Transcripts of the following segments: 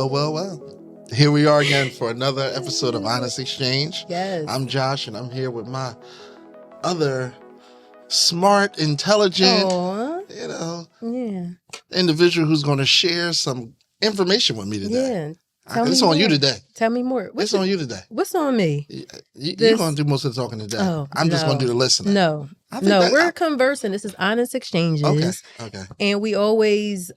Well. Here we are again for another episode of Honest Exchange. Yes. I'm Josh, and I'm here with my other smart, intelligent, individual who's going to share some information with me today. Yeah. It's on you today. Tell me more. It's on you today. What's on me? You're going to do most of the talking today. I'm just going to do the listening. No, we're conversing. This is Honest Exchanges. Okay. And we always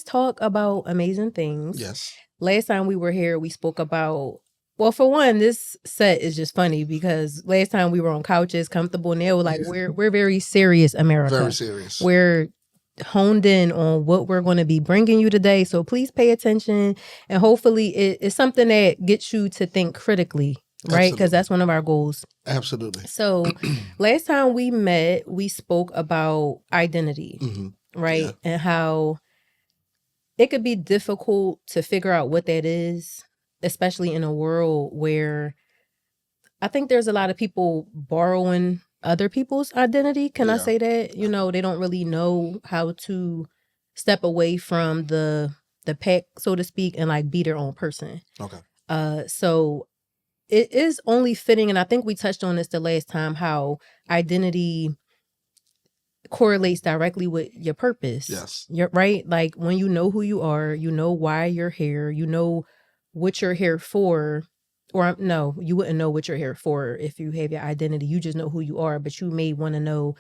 talk about amazing things. Yes. Last time we were here, we spoke about, well, for one, this set is just funny because last time we were on couches, comfortable. Now, we're very serious, America. Very serious. We're honed in on what we're going to be bringing you today. So please pay attention, and hopefully it's something that gets you to think critically, right? Because that's one of our goals. Absolutely. So last time we met, we spoke about identity, right? Yeah. And how it could be difficult to figure out what that is, especially in a world where I think there's a lot of people borrowing other people's identity. Can I say that? They don't really know how to step away from the pack, so to speak, and be their own person. Okay. So it is only fitting, and I think we touched on this the last time, how identity correlates directly with your purpose. Yes. You're right. Like when you know who you are, you know why you're here, you know what you're here for. Or no, you wouldn't know what you're here for if you have your identity. You just know who you are, but you may want to know,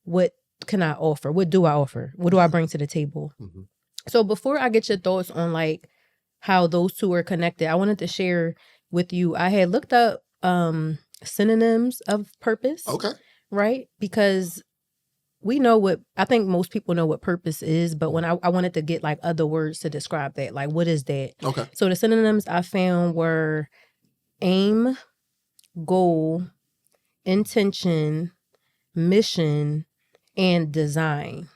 what can I offer? What do I offer? What do I bring to the table? Mm-hmm. So before I get your thoughts on how those two are connected, I wanted to share with you. I had looked up synonyms of purpose. Okay. Right? Because I think most people know what purpose is, but when I wanted to get other words to describe that, what is that? Okay. So the synonyms I found were aim, goal, intention, mission, and design.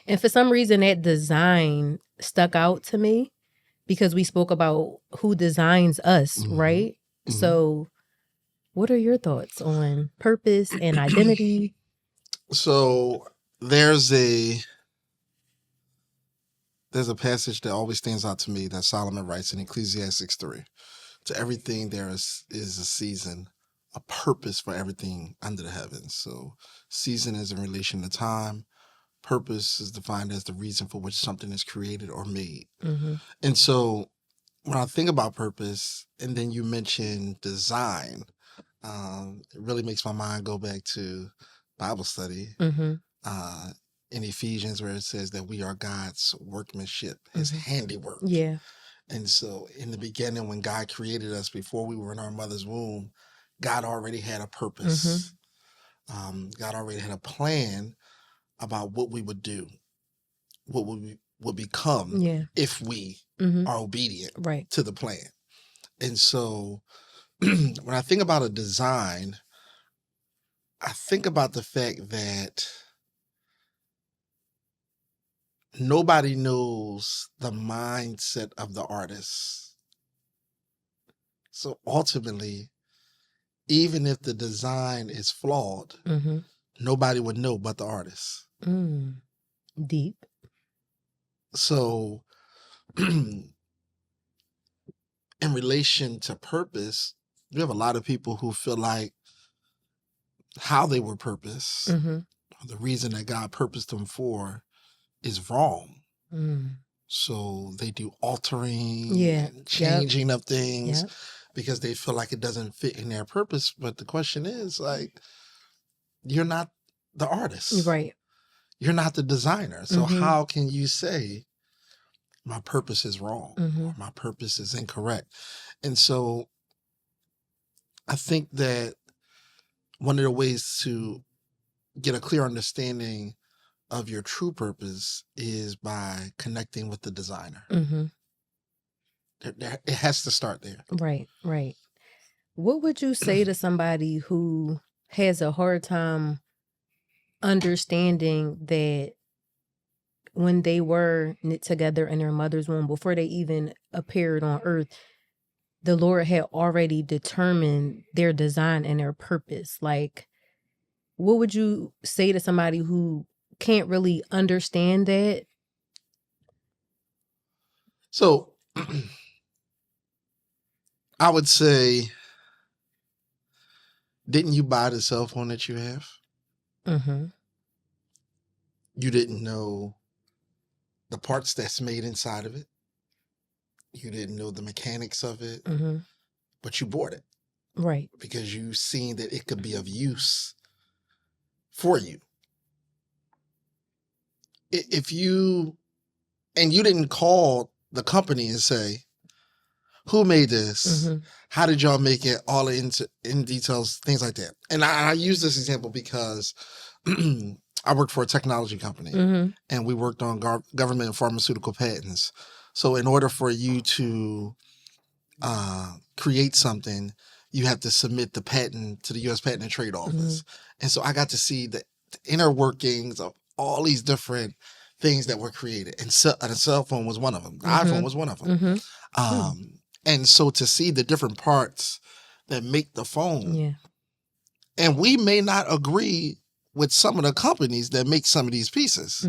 And for some reason, that design stuck out to me because we spoke about who designs us, right? Mm-hmm. So what are your thoughts on purpose and identity? So there's a passage that always stands out to me that Solomon writes in Ecclesiastes 3. To everything there is a season, a purpose for everything under the heavens. So season is in relation to time. Purpose is defined as the reason for which something is created or made. Mm-hmm. And so when I think about purpose, and then you mention design, it really makes my mind go back to Bible study in Ephesians, where it says that we are God's workmanship, his handiwork. Yeah. And so in the beginning, when God created us, before we were in our mother's womb, God already had a purpose. God already had a plan about what we would do, what we would become if we are obedient to the plan. And so when I think about a design, I think about the fact that nobody knows the mindset of the artist. So ultimately, even if the design is flawed, nobody would know but the artist. Deep. So in relation to purpose, we have a lot of people who feel like how they were purposed, the reason that God purposed them for, is wrong. So they do altering and changing of things because they feel like it doesn't fit in their purpose. But the question is, you're not the artist. Right. You're not the designer. So how can you say my purpose is wrong or my purpose is incorrect? And so I think that one of the ways to get a clear understanding of your true purpose is by connecting with the designer. It has to start there. Right. What would you say to somebody who has a hard time understanding that when they were knit together in their mother's womb, before they even appeared on earth, the Lord had already determined their design and their purpose? What would you say to somebody who can't really understand that? So I would say, didn't you buy the cell phone that you have? Mm-hmm. You didn't know the parts that's made inside of it. You didn't know the mechanics of it, Mm-hmm. but you bought it. Right. Because you seen that it could be of use for you. If you, and you didn't call the company and say, who made this? Mm-hmm. How did y'all make it? All in details, things like that. And I use this example because I worked for a technology company, Mm-hmm. and we worked on government and pharmaceutical patents. So in order for you to create something, you have to submit the patent to the U.S. Patent and Trade Office. And so I got to see the inner workings of all these different things that were created. And a cell phone was one of them. The iPhone was one of them. And so to see the different parts that make the phone, Yeah. and we may not agree with some of the companies that make some of these pieces,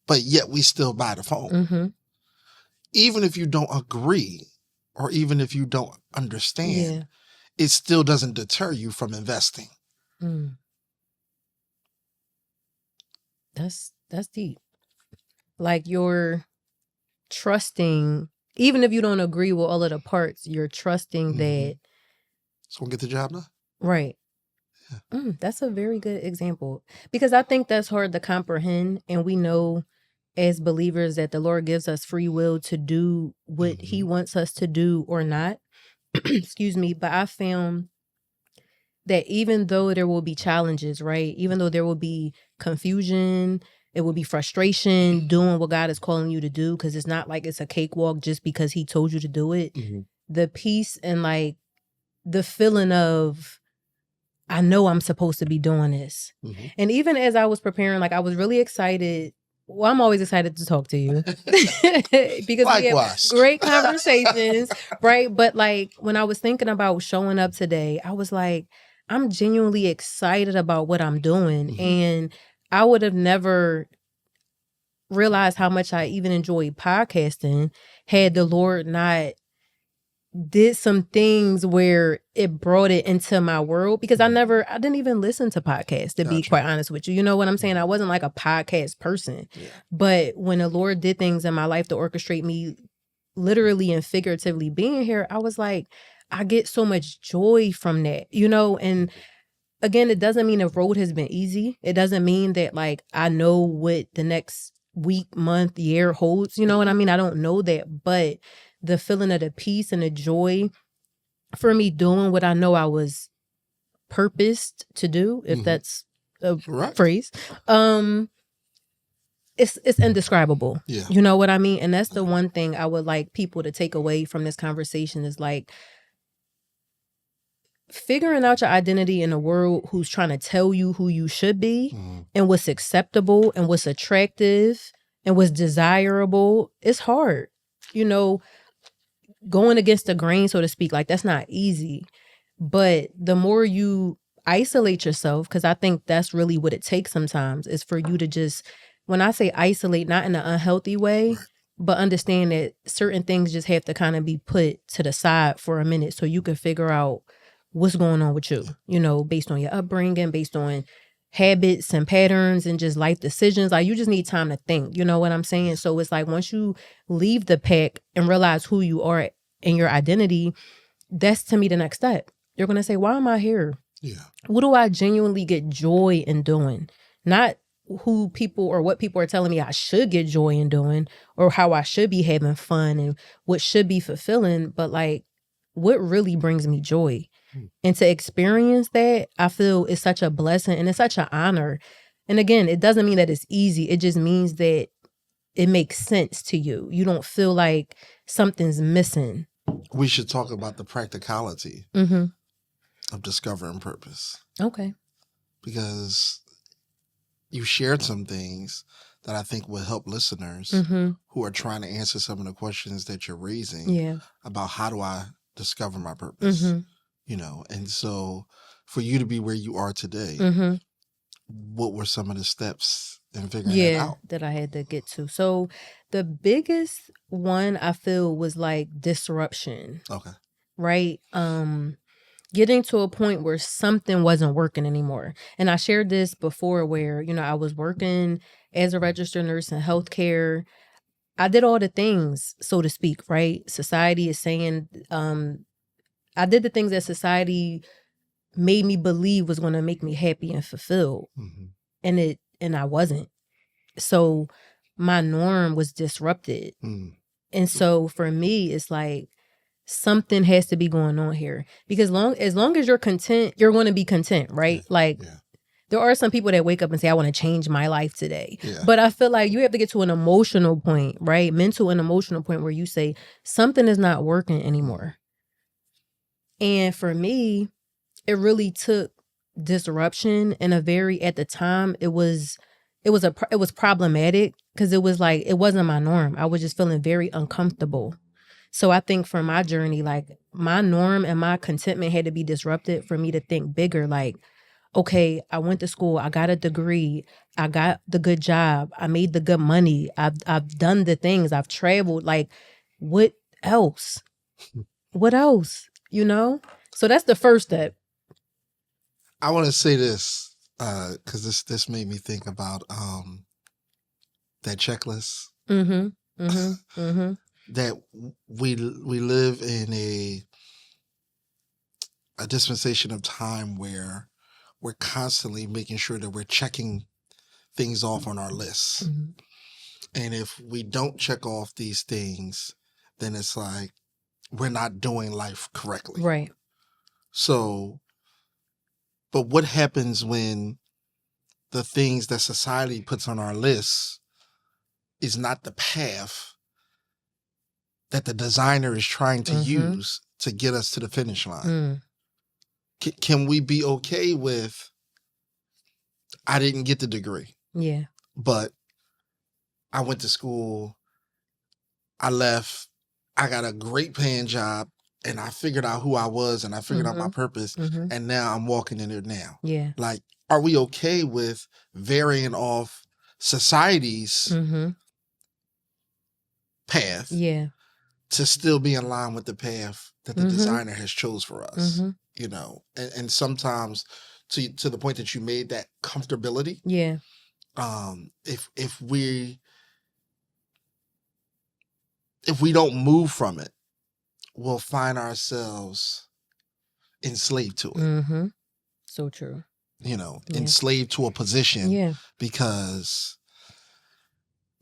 but yet we still buy the phone. Even if you don't agree, or even if you don't understand, it still doesn't deter you from investing. That's deep. Like, you're trusting, even if you don't agree with all of the parts, you're trusting that. So we'll get the job done. Right. Yeah. That's a very good example, because I think that's hard to comprehend. And we know as believers that the Lord gives us free will to do what he wants us to do or not. Excuse me. But I found that even though there will be challenges, right? Even though there will be confusion, it will be frustration doing what God is calling you to do, because it's not like it's a cakewalk just because he told you to do it. The peace and like the feeling of, I know I'm supposed to be doing this. And even as I was preparing, like, I was really excited. Well, I'm always excited to talk to you because we have great conversations, right? But like, when I was thinking about showing up today, I was like, I'm genuinely excited about what I'm doing. And I would have never realized how much I even enjoyed podcasting had the Lord not did some things where it brought it into my world, because I didn't even listen to podcasts, to be quite honest with you. You know what I'm saying? I wasn't like a podcast person. But when the Lord did things in my life to orchestrate me literally and figuratively being here, I was like, I get so much joy from that, you know? And again, it doesn't mean the road has been easy. It doesn't mean that like I know what the next week, month, year holds. You know what I mean? I don't know that, but the feeling of the peace and the joy for me doing what I know I was purposed to do, if that's a phrase, it's indescribable. You know what I mean? And that's the one thing I would like people to take away from this conversation is like, figuring out your identity in a world who's trying to tell you who you should be and what's acceptable and what's attractive and what's desirable. It's hard, you know, going against the grain, so to speak. Like, that's not easy. But the more you isolate yourself, because I think that's really what it takes sometimes, is for you to just, when I say isolate, not in an unhealthy way, but understand that certain things just have to kind of be put to the side for a minute so you can figure out what's going on with you, you know, based on your upbringing, based on habits and patterns and just life decisions. Like, you just need time to think, you know what I'm saying? So it's like, once you leave the pack and realize who you are and your identity, that's to me the next step. You're going to say, why am I here? What do I genuinely get joy in doing? Not who people or what people are telling me I should get joy in doing, or how I should be having fun and what should be fulfilling, but like, what really brings me joy. And to experience that, I feel is such a blessing and it's such an honor. And again, it doesn't mean that it's easy. It just means that it makes sense to you. You don't feel like something's missing. We should talk about the practicality of discovering purpose. Okay. Because you shared some things that I think will help listeners who are trying to answer some of the questions that you're raising about how do I discover my purpose, you know? And so for you to be where you are today, what were some of the steps and figuring it out. That I had to get to. So the biggest one I feel was like disruption. Okay. Right? Getting to a point where something wasn't working anymore. And I shared this before where, I was working as a registered nurse in healthcare. I did all the things, so to speak, right? Society is saying, I did the things that society made me believe was going to make me happy and fulfilled. And I wasn't. So my norm was disrupted. And so for me, it's like something has to be going on here, because as long as you're content, you're going to be content, right? There are some people that wake up and say, I want to change my life today. But I feel like you have to get to an emotional point, right? Mental and emotional point where you say something is not working anymore. And for me, it really took disruption in at the time, it was problematic, because it was like, it wasn't my norm. I was just feeling very uncomfortable. So I think for my journey, like my norm and my contentment had to be disrupted for me to think bigger. Like, okay, I went to school, I got a degree, I got the good job, I made the good money, I've done the things, I've traveled. Like, what else? What else? So that's the first step. I want to say this because this made me think about that checklist. That we live in a dispensation of time where we're constantly making sure that we're checking things off on our lists. And if we don't check off these things, then it's like we're not doing life correctly. Right. So, but what happens when the things that society puts on our lists is not the path that the designer is trying to use to get us to the finish line? Can we be okay with, I didn't get the degree. Yeah. But I went to school, I left, I got a great paying job, and I figured out who I was, and I figured out my purpose, and now I'm walking in it now. Yeah. Like, are we okay with varying off society's path to still be in line with the path that the designer has chose for us? And sometimes to the point that you made, that comfortability. Yeah. If we don't move from it, we'll find ourselves enslaved to it. So true. Enslaved to a position because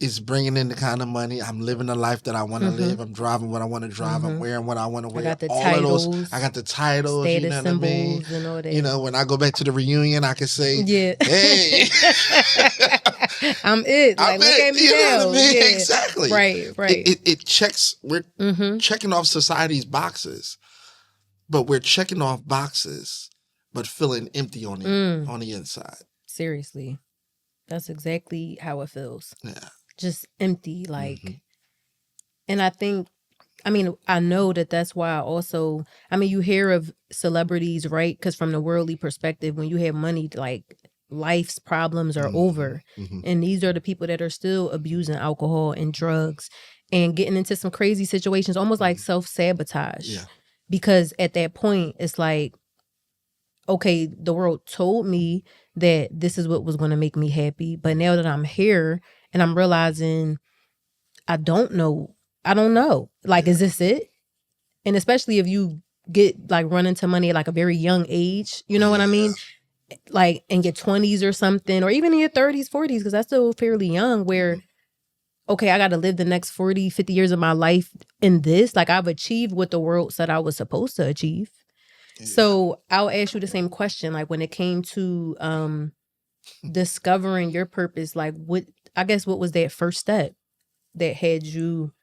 it's bringing in the kind of money. I'm living the life that I want to live. I'm driving what I want to drive. I'm wearing what I want to wear. I got the all titles, of those. I got the titles. status You know symbols, what I mean? and all that. When I go back to the reunion, I can say, yeah. "Hey, I'm it. Like, look at me you know now." what I mean? Yeah. Exactly. Right. It checks. We're checking off society's boxes, but we're checking off boxes, but feeling empty on the inside. Seriously, that's exactly how it feels. Yeah. Just empty, like. And I think, I know that's why I also, you hear of celebrities, right? Because from the worldly perspective, when you have money, like, life's problems are over. And these are the people that are still abusing alcohol and drugs and getting into some crazy situations, almost like self-sabotage. Yeah. Because at that point, it's like, okay, the world told me that this is what was going to make me happy. But now that I'm here and I'm realizing I don't know. Like, is this it? And especially if you get, like, run into money at, like, a very young age, you know what I mean? Like, in your 20s or something, or even in your 30s, 40s, because that's still fairly young, where, okay, I got to live the next 40, 50 years of my life in this. Like, I've achieved what the world said I was supposed to achieve. Yeah. So I'll ask you the same question. Like, when it came to discovering your purpose, like, what was that first step that had you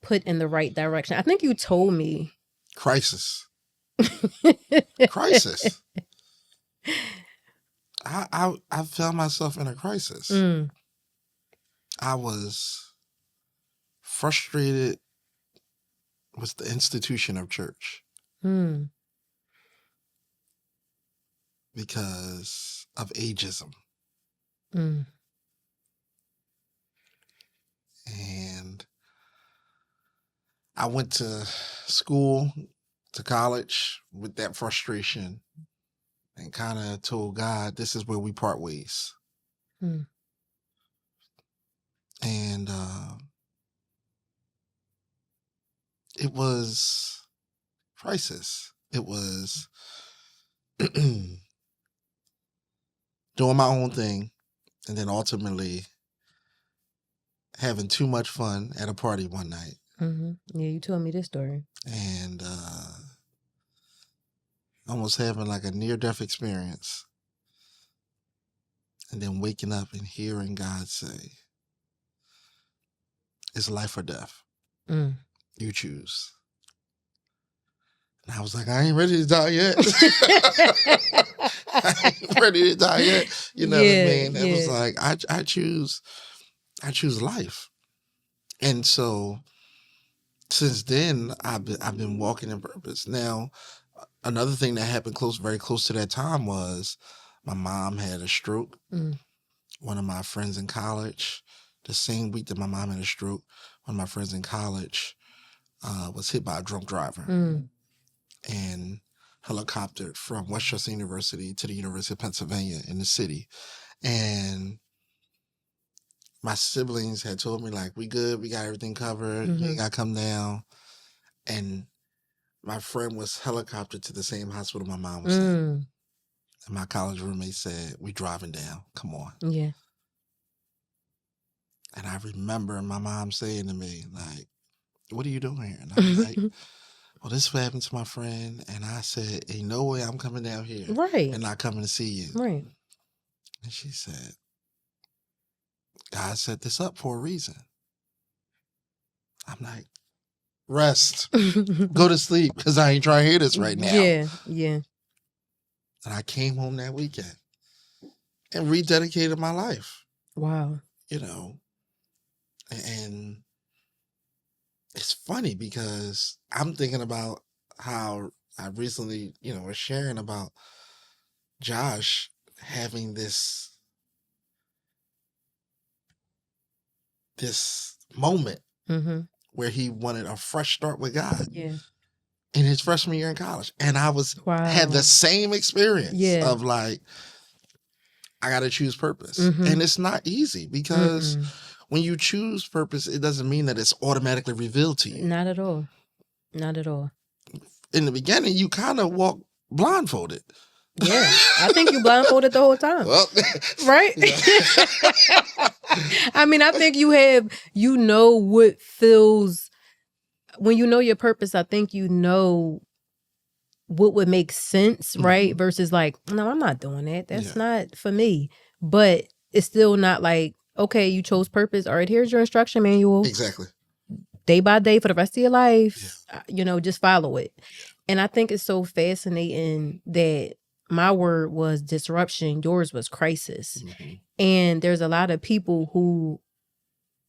put in the right direction? I think you told me. Crisis. Crisis. I found myself in a crisis. I was frustrated with the institution of church because of ageism. I went to school, to college with that frustration and kind of told God, this is where we part ways. Mm. And it was crisis. It was doing my own thing and then ultimately having too much fun at a party one night. Mm-hmm. Yeah, you told me this story. And almost having like a near-death experience. And then waking up and hearing God say, it's life or death. Mm. You choose. And I was like, I ain't ready to die yet. I ain't ready to die yet. You know what I mean? It was like, I choose life. And so since then, I've been walking in purpose. Now, another thing that happened very close to that time was my mom had a stroke. Mm. One of my friends in college, the same week that my mom had a stroke, one of my friends in college was hit by a drunk driver and helicoptered from Westchester University to the University of Pennsylvania in the city. And my siblings had told me, like, we good, we got everything covered, you ain't got to come down. And my friend was helicoptered to the same hospital my mom was in. And my college roommate said, we driving down, come on. Yeah. And I remember my mom saying to me, like, what are you doing here? And I'm like, well, this is what happened to my friend. And I said, ain't no way I'm coming down here and not coming to see you. Right. And she said, God set this up for a reason. I'm like, rest. Go to sleep because I ain't trying to hear this right now. Yeah, yeah. And I came home that weekend and rededicated my life. Wow. You know, and it's funny because I'm thinking about how I recently, was sharing about Josh having this moment where he wanted a fresh start with God. Yeah. In his freshman year in college. And I had the same experience of like, I got to choose purpose. And it's not easy because when you choose purpose, it doesn't mean that it's automatically revealed to you. Not at all. Not at all. In the beginning, you kind of walk blindfolded. Yeah. I think you blindfolded the whole time. Well, right? I mean, I think you know what feels, when you know your purpose, I think you know what would make sense, right? Versus like, no, I'm not doing that. That's not for me. But it's still not like, okay, you chose purpose. All right, here's your instruction manual. Exactly. Day by day for the rest of your life, just follow it. And I think it's so fascinating that my word was disruption, yours was crisis. And there's a lot of people who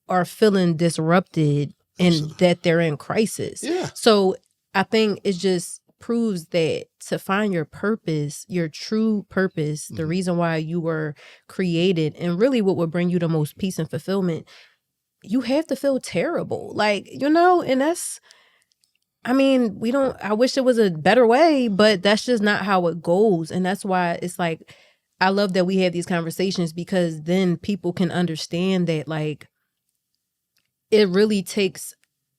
are feeling disrupted and that they're in crisis. Yeah. So I think it just proves that to find your purpose, your true purpose, the reason why you were created, and really what would bring you the most peace and fulfillment, you have to feel terrible. Like, and that's, I mean, I wish there was a better way, but that's just not how it goes. And that's why it's like, I love that we have these conversations, because then people can understand that, like, it really takes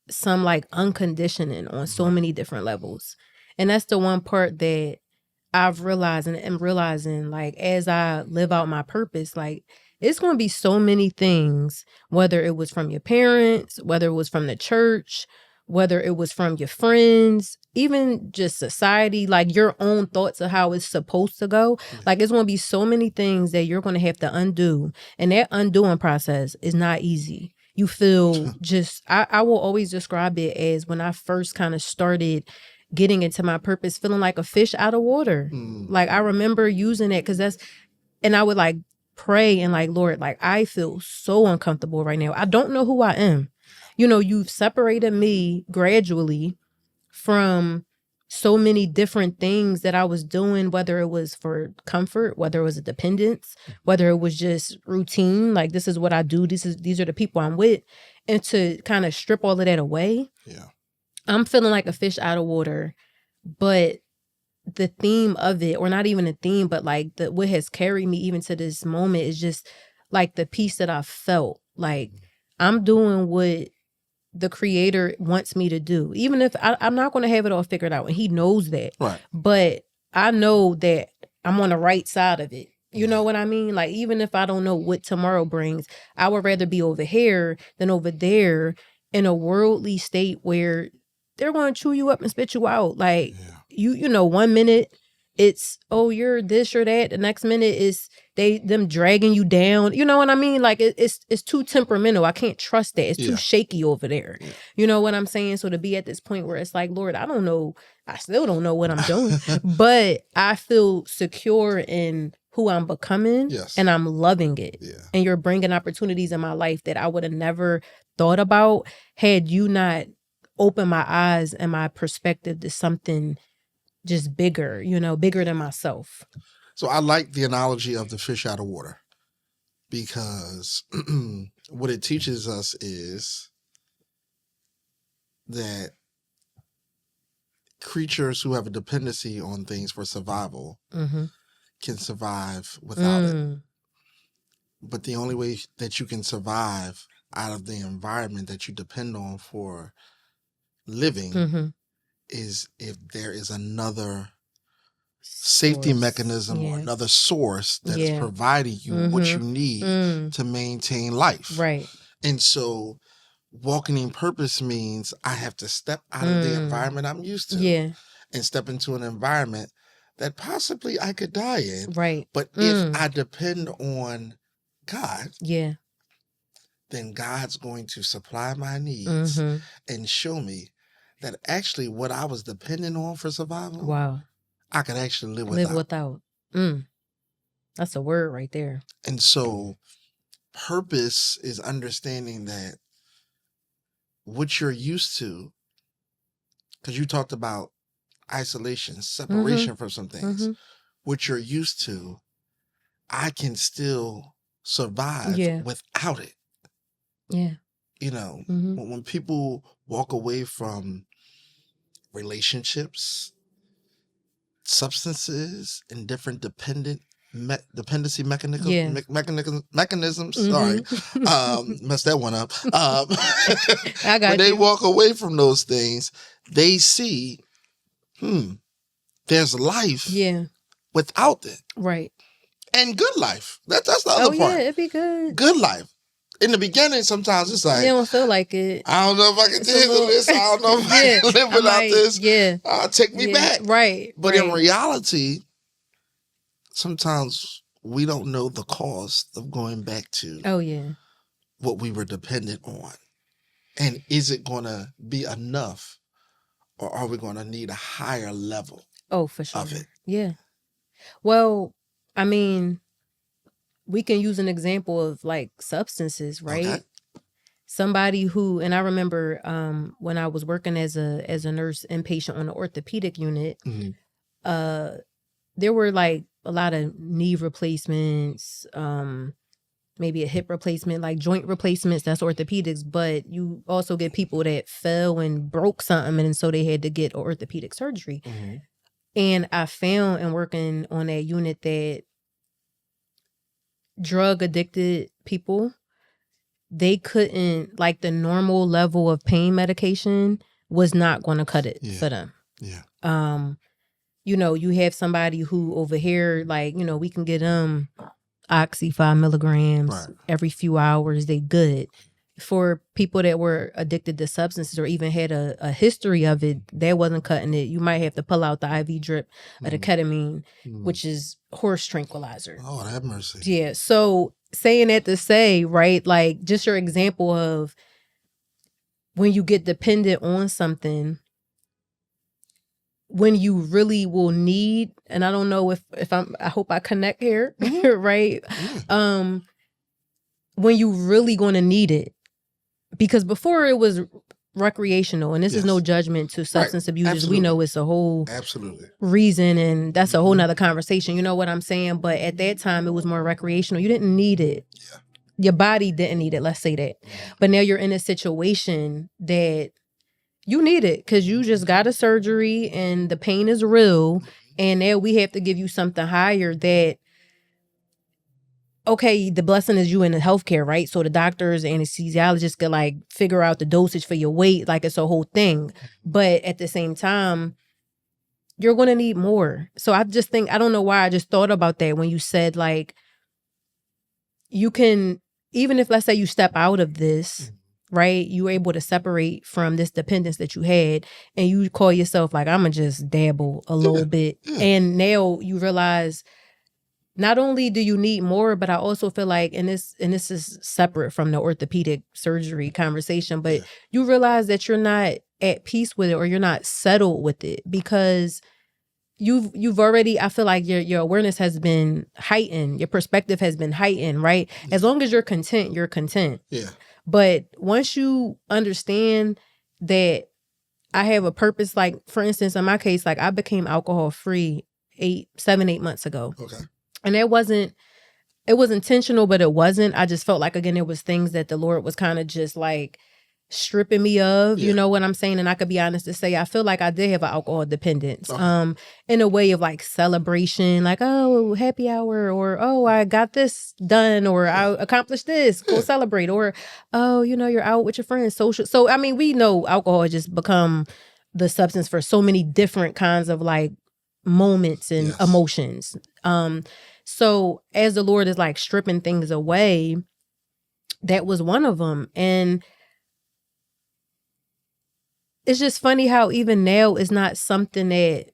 some like unconditioning on so many different levels. And that's the one part that I've realized and am realizing, like, as I live out my purpose, like, it's going to be so many things, whether it was from your parents, whether it was from the church, whether it was from your friends, even just society, like your own thoughts of how it's supposed to go. Like, it's going to be so many things that you're going to have to undo. And that undoing process is not easy. You feel just, I will always describe it as when I first kind of started getting into my purpose, feeling like a fish out of water. Like, I remember using it and I would like pray and like, Lord, like, I feel so uncomfortable right now. I don't know who I am. You've separated me gradually from so many different things that I was doing, whether it was for comfort, whether it was a dependence, whether it was just routine, like, this is what I do, these are the people I'm with, and to kind of strip all of that away. Yeah. I'm feeling like a fish out of water, but the theme of it, or not even a theme, but like what has carried me even to this moment is just like the peace that I felt. Like I'm doing what the creator wants me to do, even if I'm not going to have it all figured out, and he knows that. Right. But I know that I'm on the right side of it. You know what I mean? Like, even if I don't know what tomorrow brings, I would rather be over here than over there in a worldly state where they're going to chew you up and spit you out. Like, you know, 1 minute it's, oh, you're this or that. The next minute is them dragging you down. You know what I mean? Like, it's too temperamental. I can't trust that. It's too shaky over there. Yeah. You know what I'm saying? So to be at this point where it's like, Lord, I don't know. I still don't know what I'm doing, but I feel secure in who I'm becoming, and I'm loving it. Yeah. And you're bringing opportunities in my life that I would have never thought about had you not opened my eyes and my perspective to something just bigger, you know, bigger than myself. So I like the analogy of the fish out of water, because what it teaches us is that creatures who have a dependency on things for survival can survive without it. But the only way that you can survive out of the environment that you depend on for living is if there is another safety mechanism or another source that is providing you what you need to maintain life. Right. And so walking in purpose means I have to step out of the environment I'm used to and step into an environment that possibly I could die in. Right. But if I depend on God, then God's going to supply my needs and show me that actually what I was depending on for survival, I could actually live without. That's a word right there. And so purpose is understanding that what you're used to, because you talked about isolation, separation from some things, what you're used to, I can still survive without it. Yeah. You know, when people walk away from relationships, substances, and different dependency mechanisms. Sorry, messed that one up. I got when they walk away from those things, they see, there's life without it. Right. And good life. That's the other part. Yeah, it'd be good. Good life. In the beginning, sometimes it's like, you don't feel like it. I don't know if I can handle this. I don't know if I can live without this. Yeah. Take me back. Right. But in reality, sometimes we don't know the cost of going back to what we were dependent on. And is it going to be enough, or are we going to need a higher level for sure. of it? Yeah. Well, I mean, we can use an example of like substances, right? Okay. Somebody who, and I remember when I was working as a nurse inpatient on the orthopedic unit, there were like a lot of knee replacements, maybe a hip replacement, like joint replacements, that's orthopedics, but you also get people that fell and broke something, and so they had to get orthopedic surgery. And I found in working on that unit that drug addicted people, they couldn't, like the normal level of pain medication was not going to cut it for them. Yeah. You know, you have somebody who over here, like, you know, we can get them Oxy 5 milligrams every few hours. They good. For people that were addicted to substances or even had a history of it, that wasn't cutting it. You might have to pull out the IV drip of the ketamine, which is horse tranquilizer. Oh, have mercy. Yeah. So saying that to say, right, like just your example of when you get dependent on something, when you really will need, and I don't know if I hope I connect here, right? When you really going to need it. Because before it was recreational, and this is no judgment to substance abusers. Absolutely. We know it's a whole reason, and that's a whole nother conversation. You know what I'm saying? But at that time, it was more recreational. You didn't need it. Yeah. Your body didn't need it. Let's say that. But now you're in a situation that You need it because you just got a surgery and the pain is real. And now we have to give you something higher that, okay, the blessing is you in the healthcare, right? So the doctors and anesthesiologists could like figure out the dosage for your weight. Like it's a whole thing. But at the same time, you're going to need more. So I just think, I don't know why I just thought about that when you said like, you can, even if let's say you step out of this, right? You're able to separate from this dependence that you had and you call yourself like, I'm going to just dabble a little bit. And now you realize not only do you need more, but I also feel like, and this is separate from the orthopedic surgery conversation, but you realize that you're not at peace with it or you're not settled with it because you've already, I feel like your awareness has been heightened, your perspective has been heightened, right? As long as you're content, you're content. Yeah. But once you understand that I have a purpose, like for instance, in my case, like I became alcohol free 7-8 months ago. Okay. And it was intentional, but it wasn't. I just felt like, again, it was things that the Lord was kind of just like stripping me of, you know what I'm saying? And I could be honest to say, I feel like I did have an alcohol dependence, in a way of like celebration, like, oh, happy hour, or, oh, I got this done, or I accomplished this, go celebrate, or, oh, you know, you're out with your friends, social. So, I mean, we know alcohol has just become the substance for so many different kinds of like moments and emotions. So as the Lord is like stripping things away, that was one of them. And it's just funny how even now it's not something that,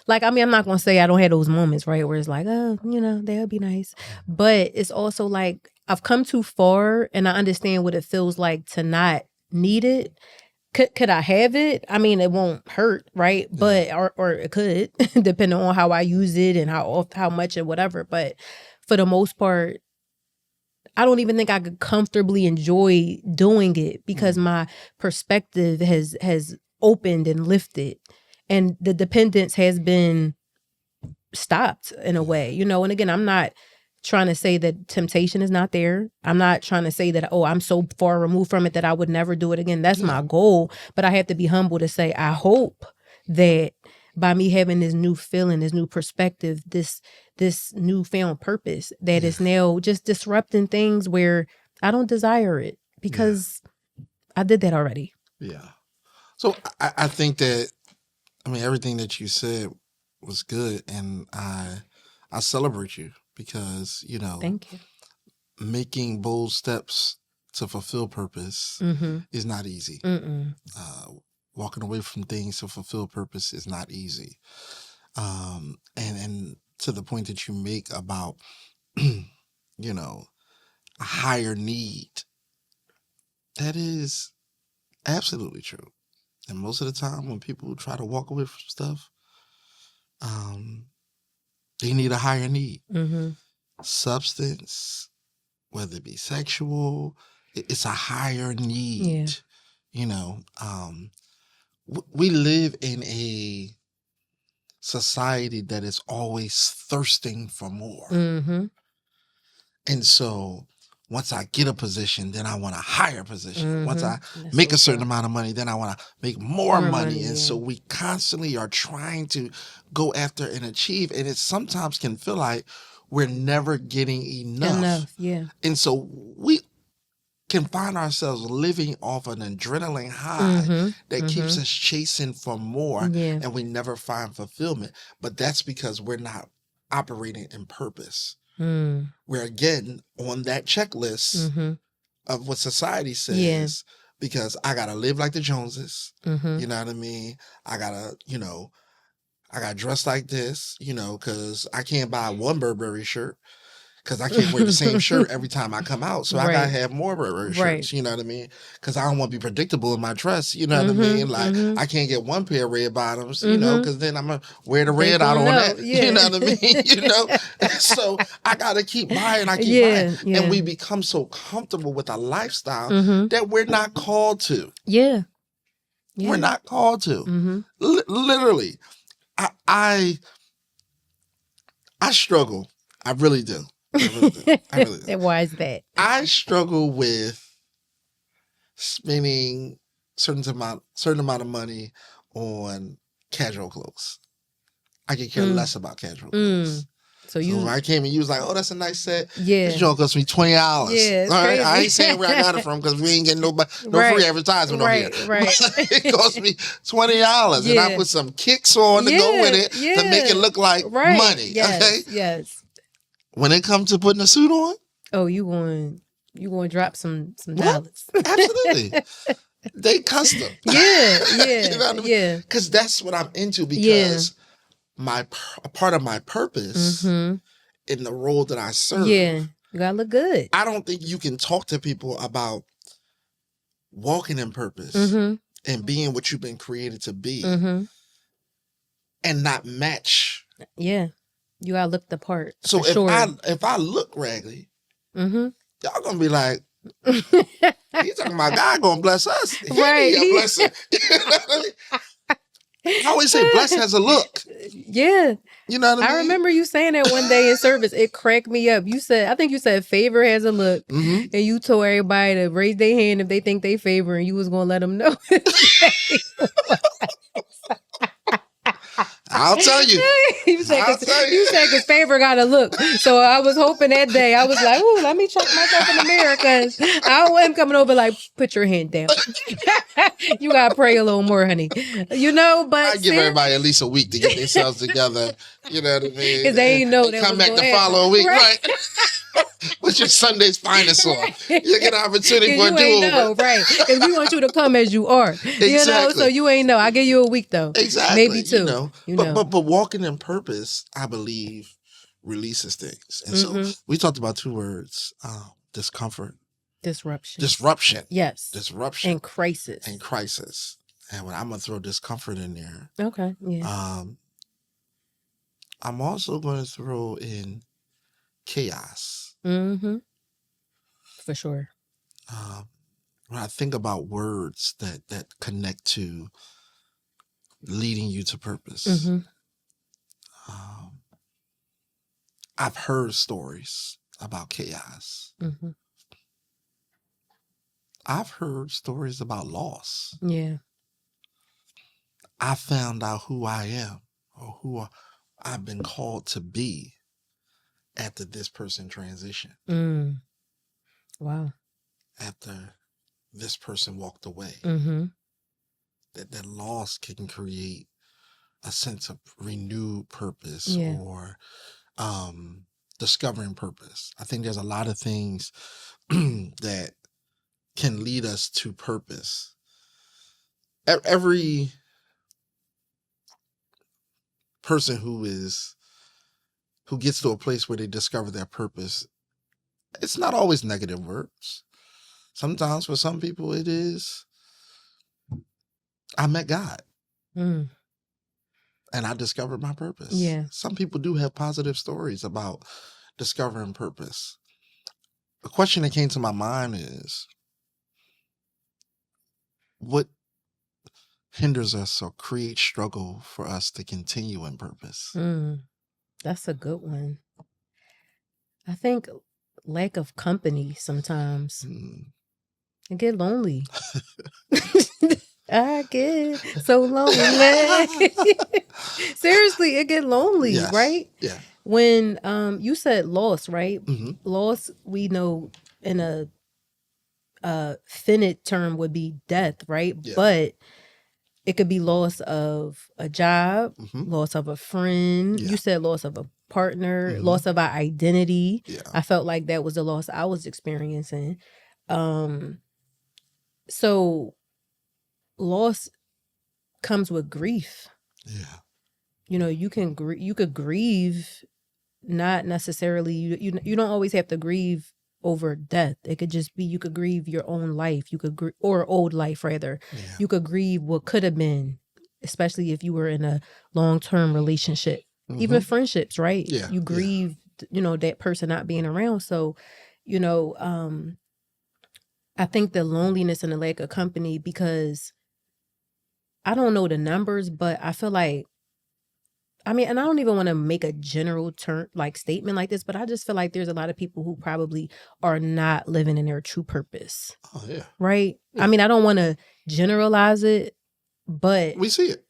like, I mean, I'm not going to say I don't have those moments, right? Where it's like, oh, you know, that would be nice. But it's also like, I've come too far and I understand what it feels like to not need it. Could I have it? I mean, it won't hurt, right? But, or it could, depending on how I use it and how much and whatever. But for the most part, I don't even think I could comfortably enjoy doing it because my perspective has opened and lifted, and the dependence has been stopped in a way, you know. And again, I'm not trying to say that temptation is not there. I'm not trying to say that, oh, I'm so far removed from it that I would never do it again. That's my goal. But I have to be humble to say, I hope that by me having this new feeling, this new perspective, this newfound purpose, that is now just disrupting things where I don't desire it because I did that already. Yeah. So I think that, I mean, everything that you said was good, and I celebrate you because, you know, thank you. Making bold steps to fulfill purpose is not easy. Walking away from things to fulfill purpose is not easy. And to the point that you make about, you know, a higher need, that is absolutely true. And most of the time when people try to walk away from stuff, they need a higher need. Substance, whether it be sexual, it's a higher need. You know, we live in a society that is always thirsting for more. And so once I get a position, then I want a higher position. Once I make a certain amount of money, then I want to make more money. And so we constantly are trying to go after and achieve. And it sometimes can feel like we're never getting enough. And so we can find ourselves living off an adrenaline high that keeps us chasing for more, and we never find fulfillment. But that's because we're not operating in purpose. We're again on that checklist of what society says, because I gotta live like the Joneses. You know what I mean? I gotta, you know, I gotta dress like this, you know, because I can't buy one Burberry shirt, because I can't wear the same shirt every time I come out. So I gotta have more Burberry shirts, you know what I mean? Because I don't want to be predictable in my dress, you know what I mean? Like, I can't get one pair of red bottoms, you know, because then I'm gonna wear the red out on that, you know what I mean? You know? So I gotta keep buying, buying. And we become so comfortable with a lifestyle that we're not called to. We're not called to. Literally. I struggle. I really do. I really do. Why is that? I struggle with spending certain amount of money on casual clothes. I could care less about casual clothes. So when I came and you was like, "Oh, that's a nice set." Yeah. This joint cost me $20. Yeah, all right, crazy. I ain't saying where I got it from because we ain't getting no free advertisement on here. Right. It cost me $20, and I put some kicks on to go with it to make it look like money. Yes, okay. Yes. When it comes to putting a suit on, oh, you going to drop some dollars? Absolutely. They custom. Yeah. You know what I mean? Because that's what I'm into. Because a part of my purpose in the role that I serve. Yeah, you gotta look good. I don't think you can talk to people about walking in purpose and being what you've been created to be and not match. Yeah, you gotta look the part. So if I look raggedy, y'all gonna be like, he's talking about God gonna bless us. He Right. need a blessing. You know what I mean? I always say blessed has a look. Yeah. You know what I mean? I remember you saying that one day in service. It cracked me up. I think you said favor has a look. And you told everybody to raise their hand if they think they favor, and you was going to let them know. I'll tell you. You said because favor got a look. So I was hoping that day. I was like, ooh, let me check myself in the mirror because I don't want him coming over like, put your hand down. You got to pray a little more, honey. You know, but I give everybody at least a week to get themselves together. You know what I mean? Because they ain't know that come back the following week. Right. What's your Sunday's finest on? You get an opportunity for a do-over. Right. Because we want you to come as you are. Exactly. You know, so you ain't know. I give you a week though. Exactly. Maybe two. You know. But walking in purpose, I believe, releases things. And so we talked about two words, discomfort. Disruption. Yes. Disruption. And crisis. And when I'm going to throw discomfort in there. Okay. Yeah. I'm also going to throw in chaos. For sure. When I think about words that connect to leading you to purpose, I've heard stories about chaos. I've heard stories about loss. Yeah. I found out who I am or who I've been called to be after this person transitioned. Wow. After this person walked away. That loss can create a sense of renewed purpose or discovering purpose. I think there's a lot of things that can lead us to purpose. Every person who gets to a place where they discover their purpose, it's not always negative words. Sometimes for some people it is, I met God. And I discovered my purpose. Yeah. Some people do have positive stories about discovering purpose. The question that came to my mind is, what hinders us or creates struggle for us to continue in purpose? That's a good one. I think lack of company sometimes. It get lonely. I get so lonely. Seriously, it get lonely, right? Yeah. When you said loss, right? Loss, we know in a finite term would be death, right? Yeah. But it could be loss of a job, loss of a friend. You said loss of a partner, loss of our identity. Yeah. I felt like that was the loss I was experiencing. So loss comes with grief. Yeah. You know, you could grieve, not necessarily, you don't always have to grieve over death. It could just be, you could grieve your own life. You could or old life rather. Yeah. You could grieve what could have been, especially if you were in a long-term relationship, even friendships, right? Yeah. You grieve, that person not being around. So, I think the loneliness and the lack of company, because I don't know the numbers, but I feel like I mean, and I don't even want to make a general statement like this, but I just feel like there's a lot of people who probably are not living in their true purpose. Oh, yeah. Right? Yeah. I mean, I don't want to generalize it, but we see it.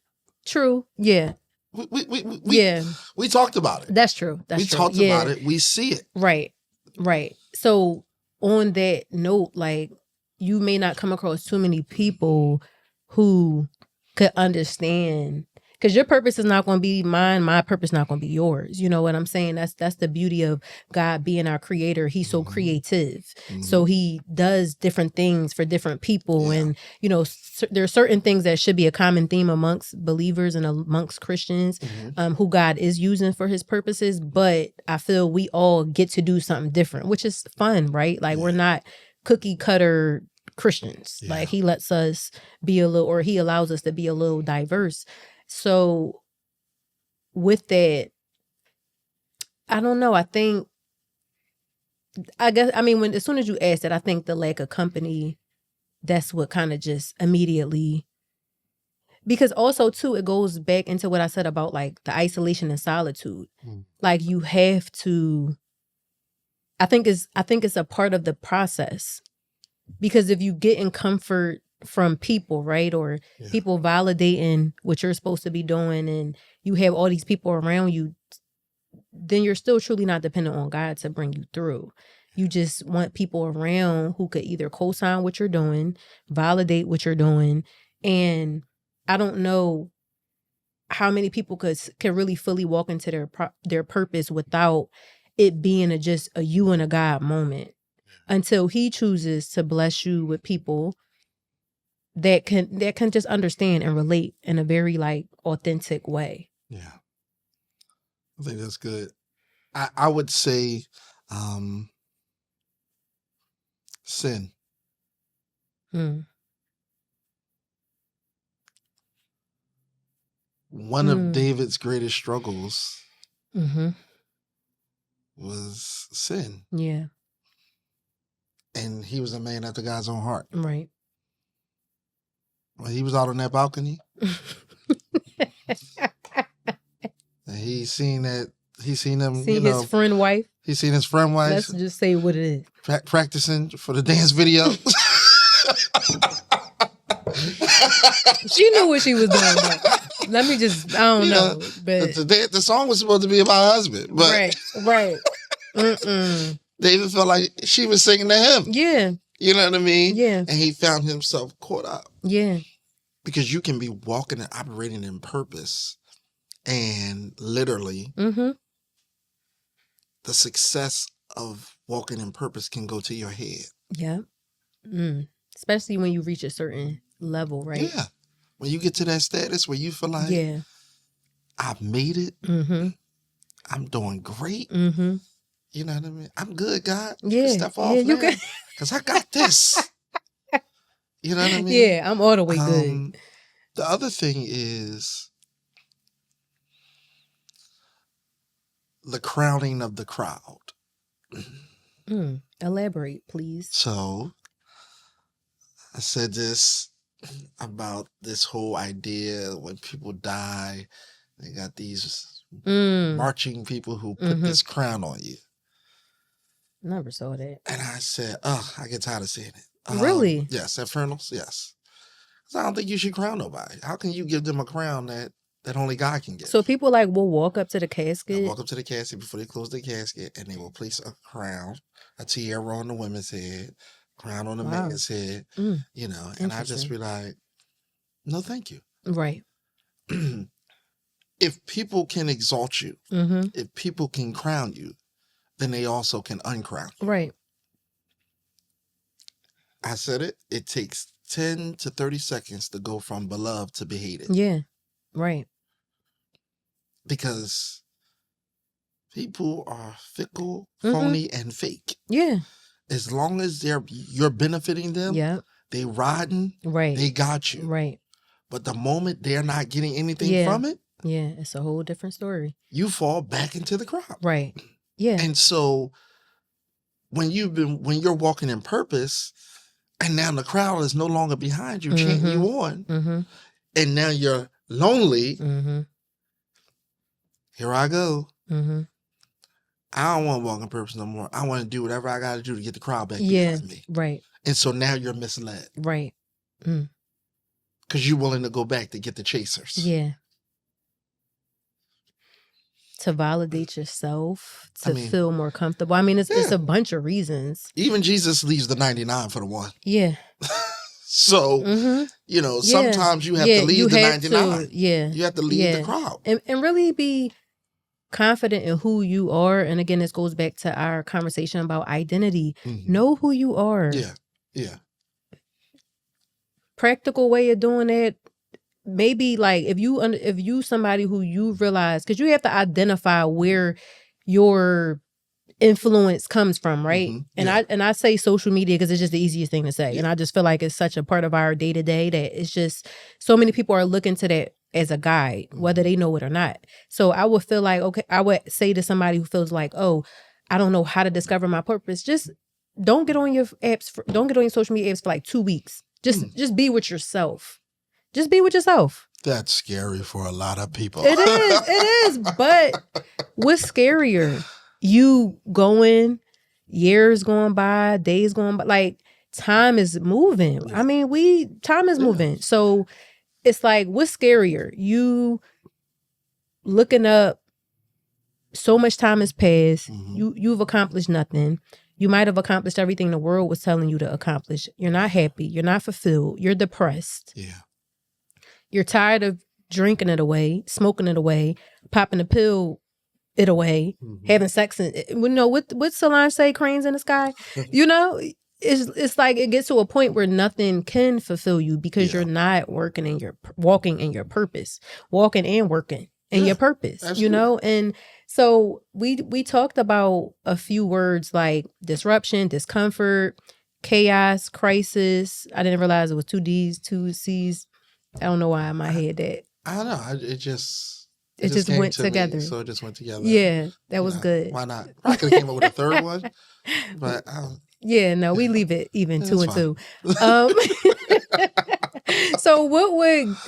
True. Yeah. We talked about it. That's true. We talked about it. We see it. Right. Right. So on that note, like, you may not come across too many people who could understand, because your purpose is not going to be mine. My purpose is not going to be yours. You know what I'm saying? That's the beauty of God being our creator. He's so creative. So he does different things for different people. And, you know, there are certain things that should be a common theme amongst believers and amongst Christians who God is using for his purposes. But I feel we all get to do something different, which is fun, right? Like, we're not cookie cutter Christians. Like, he lets us be he allows us to be a little diverse. So with that, I don't know. As soon as you asked that, I think the lack of company, that's what kind of just immediately, because also too, it goes back into what I said about like the isolation and solitude. Like, you have to, I think it's a part of the process, because if you get in comfort from people, right, or people validating what you're supposed to be doing, and you have all these people around you, then you're still truly not dependent on God to bring you through. You just want people around who could either co-sign what you're doing, validate what you're doing. And I don't know how many people can really fully walk into their purpose without it being just a you and a God moment, until he chooses to bless you with people that can just understand and relate in a very like authentic way. Yeah. I think that's good. I would say sin. One of David's greatest struggles was sin. Yeah. And he was a man after God's own heart. Right. When he was out on that balcony, and he seen him, his friend wife. He seen his friend wife. Let's just say what it is. Practicing for the dance video. She knew what she was doing. Let me just, I don't know. But the song was supposed to be about her husband. But right. David felt like she was singing to him. Yeah. You know what I mean? Yeah. And he found himself caught up. Yeah. Because you can be walking and operating in purpose, and literally the success of walking in purpose can go to your head. Yeah. Especially when you reach a certain level, right? Yeah. When you get to that status where you feel like, I've made it. I'm doing great. You know what I mean? I'm good, God. Yeah. Step off, man. Because I got this. You know what I mean? Yeah, I'm all the way good. The other thing is the crowning of the crowd. Elaborate, please. So, I said this about this whole idea when people die, they got these marching people who put this crown on you. Never saw that. And I said, I get tired of seeing it. Really? Yes, at funerals, yes. Because I don't think you should crown nobody. How can you give them a crown that only God can give? So people will walk up to the casket? They'll walk up to the casket before they close the casket, and they will place a crown, a tiara on the women's head, crown on the man's head, and I just be like, no, thank you. Right. If people can exalt you, if people can crown you, then they also can uncrown you. Right. I said it. It takes 10 to 30 seconds to go from beloved to be hated. Yeah. Right. Because people are fickle, phony, and fake. Yeah. As long as you're benefiting them, they riding, they got you. Right. But the moment they're not getting anything from it, it's a whole different story. You fall back into the crowd. Right. Yeah. And so when you're walking in purpose, and now the crowd is no longer behind you, chanting you on, and now you're lonely, here I go. Mm-hmm. I don't want to walk in purpose no more. I want to do whatever I got to do to get the crowd back Yeah. behind me. Right. And so now you're misled. Right. Mm. Because you're willing to go back to get the chasers. Yeah. To validate yourself, to feel more comfortable. I mean, it's a bunch of reasons. Even Jesus leaves the 99 for the one. Yeah. So, you know, sometimes you have to leave the 99. You have to leave the crowd. And really be confident in who you are. And again, this goes back to our conversation about identity. Mm-hmm. Know who you are. Yeah. Yeah. Practical way of doing that. Maybe like if you somebody who you realize, because you have to identify where your influence comes from, right? Mm-hmm. And I say social media because it's just the easiest thing to say. Yeah. And I just feel like it's such a part of our day to day that it's just so many people are looking to that as a guide, whether they know it or not. So I would feel like, okay, I would say to somebody who feels like, oh, I don't know how to discover my purpose. Just don't get on your apps. Don't get on your social media apps for like 2 weeks. Just be with yourself. Just be with yourself. That's scary for a lot of people. It is. But what's scarier? You going, years going by, days going by, like time is moving. Yeah. I mean, time is moving. So it's like, what's scarier? You looking up, so much time has passed. Mm-hmm. You've accomplished nothing. You might have accomplished everything the world was telling you to accomplish. You're not happy. You're not fulfilled. You're depressed. Yeah. You're tired of drinking it away, smoking it away, popping a pill it away, having sex. What Solange say, cranes in the sky? It's like it gets to a point where nothing can fulfill you because you're not walking in your purpose, walking and working in your purpose, absolutely. And so we talked about a few words like disruption, discomfort, chaos, crisis. I didn't realize it was 2 D's, 2 C's. I don't know why in my head that. I don't know. It just went together. So it just went together. Yeah, that was good. Why not? I could have came up with a third one, but yeah, no, we leave it even 2 and 2. So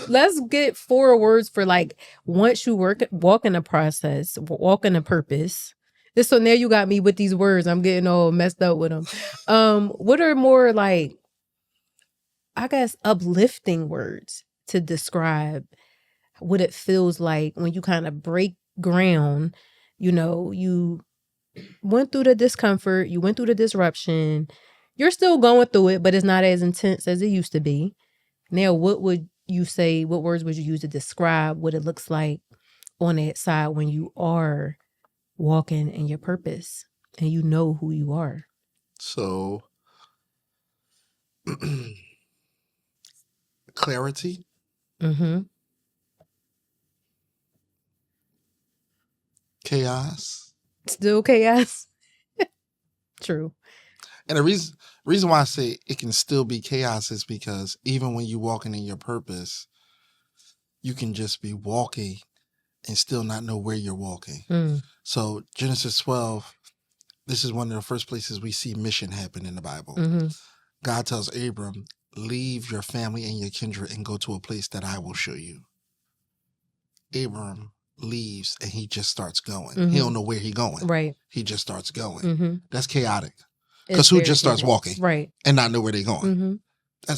let's get 4 words for like once you walk in the process, walk in the purpose. So now you got me with these words. I'm getting all messed up with them. What are more like, I guess, uplifting words to describe what it feels like when you kind of break ground? You went through the discomfort, you went through the disruption, you're still going through it, but it's not as intense as it used to be. Now, what would you say, what words would you use to describe what it looks like on that side when you are walking in your purpose and you know who you are? So, clarity. Mm-hmm. Chaos. Still chaos. True. And the reason why I say it can still be chaos is because even when you're walking in your purpose, you can just be walking and still not know where you're walking. So Genesis 12, this is one of the first places we see mission happen in the Bible. Mm-hmm. God tells Abram, leave your family and your kindred and go to a place that I will show you. Abram leaves and he just starts going. Mm-hmm. He don't know where he's going. Right. He just starts going. Mm-hmm. That's chaotic. Because who just starts walking, right, and not know where they're going? Mm-hmm.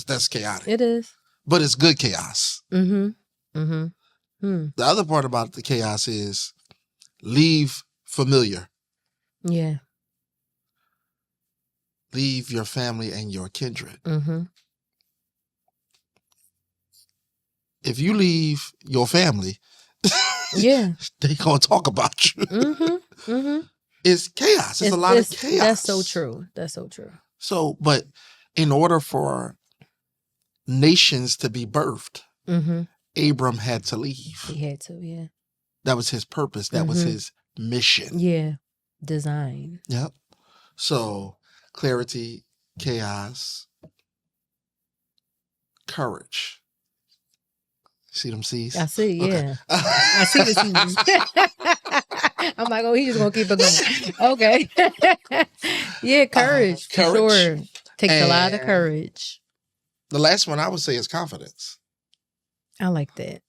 That's chaotic. It is, but it's good chaos. Mm-hmm. Mm-hmm. The other part about the chaos is leave familiar. Yeah. Leave your family and your kindred. Mm-hmm. If you leave your family, yeah, they gonna talk about you. Mm-hmm. Mm-hmm. It's chaos. It's a lot of chaos. That's so true. That's so true. So, but in order for nations to be birthed, mm-hmm. Abram had to leave. He had to, yeah. That was his purpose. That was his mission. Yeah. Design. Yep. So, clarity, chaos, courage. See them C's? I see, yeah. Okay. I see the C's. I'm like, oh, he's just going to keep it going. Okay. Yeah, courage, for sure. Takes a lot of courage. The last one I would say is confidence. I like that.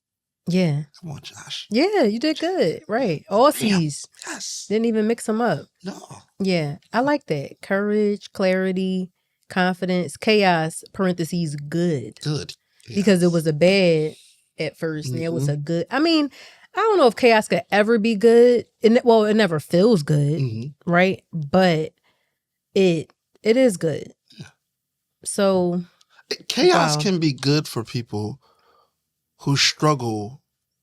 Yeah. Come on, Josh. Yeah, you did good. Right. All C's. Yes. Didn't even mix them up. No. Yeah. I like that. Courage, clarity, confidence, chaos, parentheses, good. Good. Because it was a bad at first and it was a good. I mean, I don't know if chaos could ever be good. Well, it never feels good, right? But it is good. Yeah. So chaos can be good for people who struggle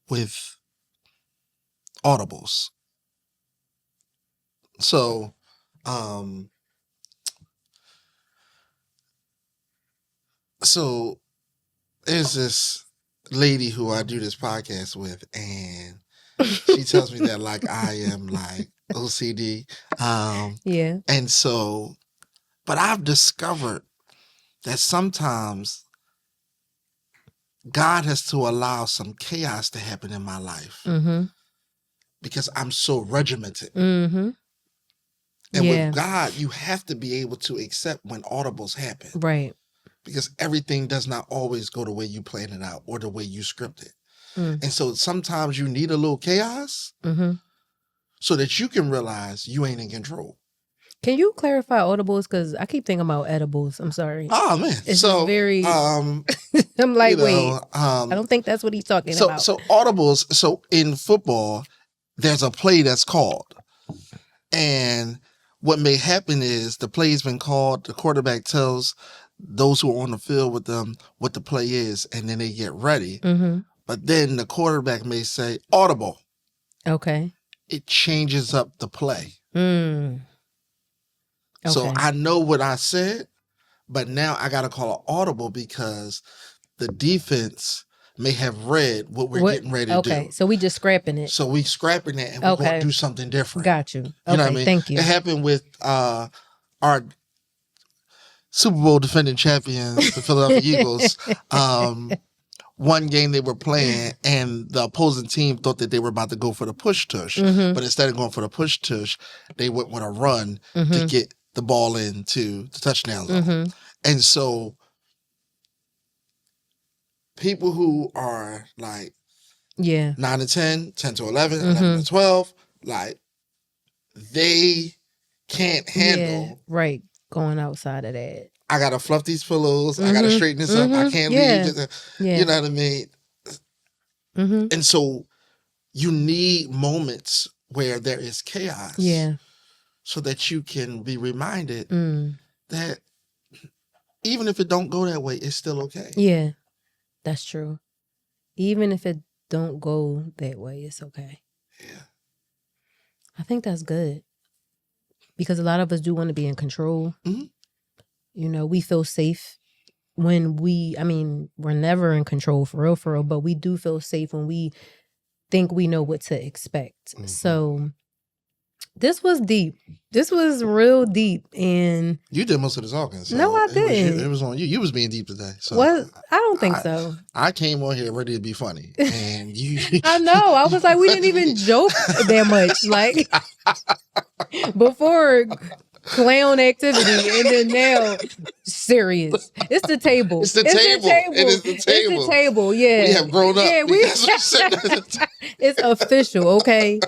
with audibles. So, there's this lady who I do this podcast with, and she tells me that like I am like OCD. Yeah. And so, but I've discovered that sometimes God has to allow some chaos to happen in my life because I'm so regimented. And with God, you have to be able to accept when audibles happen. Right. Because everything does not always go the way you plan it out or the way you script it. And so sometimes you need a little chaos so that you can realize you ain't in control. Can you clarify audibles? Because I keep thinking about edibles. I'm sorry. Oh, man. It's so very... I'm like, wait, I don't think that's what he's talking about. So audibles, so in football, there's a play that's called. And what may happen is the play's been called, the quarterback tells those who are on the field with them what the play is, and then they get ready. But then the quarterback may say, audible. Okay. It changes up the play. Okay. So I know what I said, but now I got to call an audible because the defense may have read what we're getting ready to do. Okay, so we just scrapping it. So we scrapping it and we're going to do something different. Got you. You know what I mean? Thank you. It happened with our Super Bowl defending champions, the Philadelphia Eagles. One game they were playing and the opposing team thought that they were about to go for the push tush. But instead of going for the push tush, they went with a run to get the ball into the touchdown zone. And so people who are like 9 to 10, 10 to 11, 11 to 12, like they can't handle going outside of that. I gotta fluff these pillows. I gotta straighten this up. I can't leave. You know what I mean? And so you need moments where there is chaos. So that you can be reminded that even if it don't go that way, it's still okay. Yeah, that's true. Even if it don't go that way, it's okay. Yeah. I think that's good. Because a lot of us do want to be in control. You know, we feel safe when we're never in control for real, but we do feel safe when we think we know what to expect. So this was deep. This was real deep. And you did most of the talking. So no, I didn't. It was on you. You was being deep today. So what? I don't think so. I came on here ready to be funny. And you I know. I was like, we didn't even joke that much. Like before clown activity and then now serious. It's the table. It's the table. It is the table. It's the table. Yeah. We have grown up. Yeah, it's official, okay?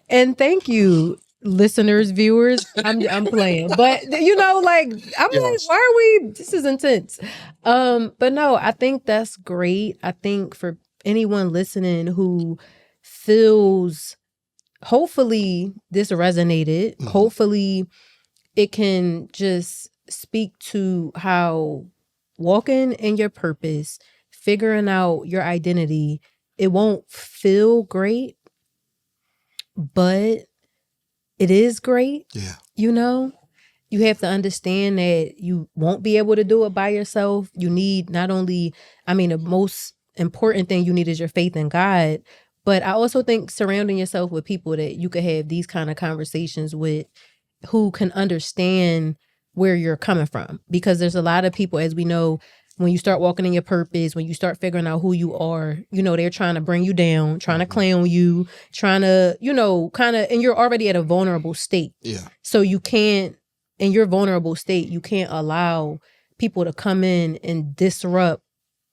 And thank you, listeners, viewers. I'm playing. But you know, like I'm like, why are we this is intense. But no, I think that's great. I think for anyone listening who feels hopefully this resonated. Hopefully it can just speak to how walking in your purpose, figuring out your identity, it won't feel great, but it is great. Yeah. You know, you have to understand that you won't be able to do it by yourself. You need not only, the most important thing you need is your faith in God, but I also think surrounding yourself with people that you could have these kind of conversations with who can understand where you're coming from. Because there's a lot of people, as we know, when you start walking in your purpose, when you start figuring out who you are, you know, they're trying to bring you down, trying to clown you, trying to, you know, kind of, and you're already at a vulnerable state. Yeah. So you can't, in your vulnerable state, you can't allow people to come in and disrupt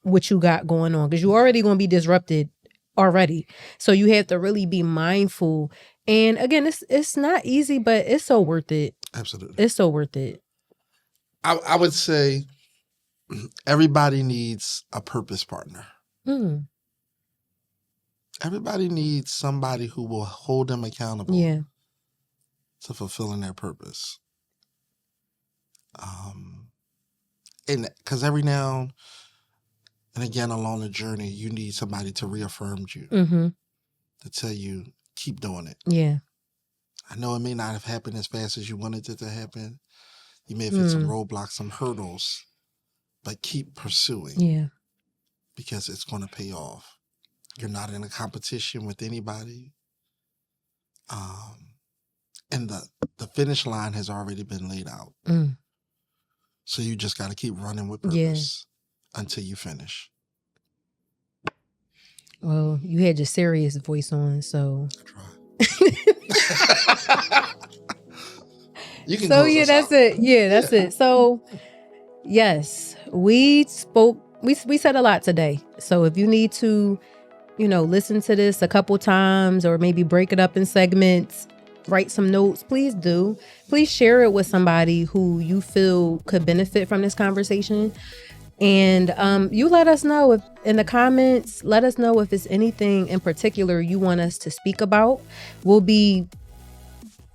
what you got going on, because you're already going to be disrupted already. So you have to really be mindful. And again, it's not easy, but it's so worth it. Absolutely. It's so worth it. I would say everybody needs a purpose partner. Everybody needs somebody who will hold them accountable to fulfilling their purpose. And because every now and again along the journey, you need somebody to reaffirm you, to tell you, keep doing it. Yeah. I know it may not have happened as fast as you wanted it to happen. You may have hit some roadblocks, some hurdles, but keep pursuing. Yeah. Because it's going to pay off. You're not in a competition with anybody. And the finish line has already been laid out. So you just got to keep running with purpose until you finish. Well, you had your serious voice on, so. I try. You can so yeah, that's it. Yeah, that's it. So yes, we spoke. We said a lot today. So if you need to, listen to this a couple times or maybe break it up in segments, write some notes, please do. Please share it with somebody who you feel could benefit from this conversation. And you let us know if in the comments, let us know if it's anything in particular you want us to speak about. We'll be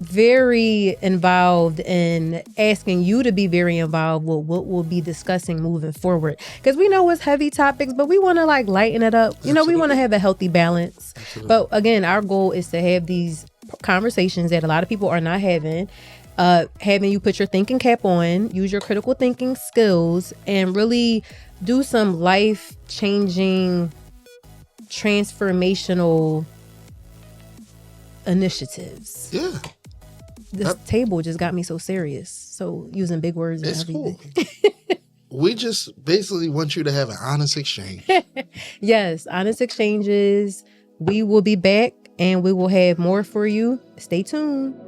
very involved in asking you to be very involved with what we'll be discussing moving forward, because we know it's heavy topics, but we want to lighten it up. We want to have a healthy balance. But again, our goal is to have these conversations that a lot of people are not having you put your thinking cap on, use your critical thinking skills, and really do some life-changing transformational initiatives. Yeah. This table just got me so serious. So using big words and everything. Cool. We just basically want you to have an honest exchange. Yes, honest exchanges. We will be back and we will have more for you. Stay tuned.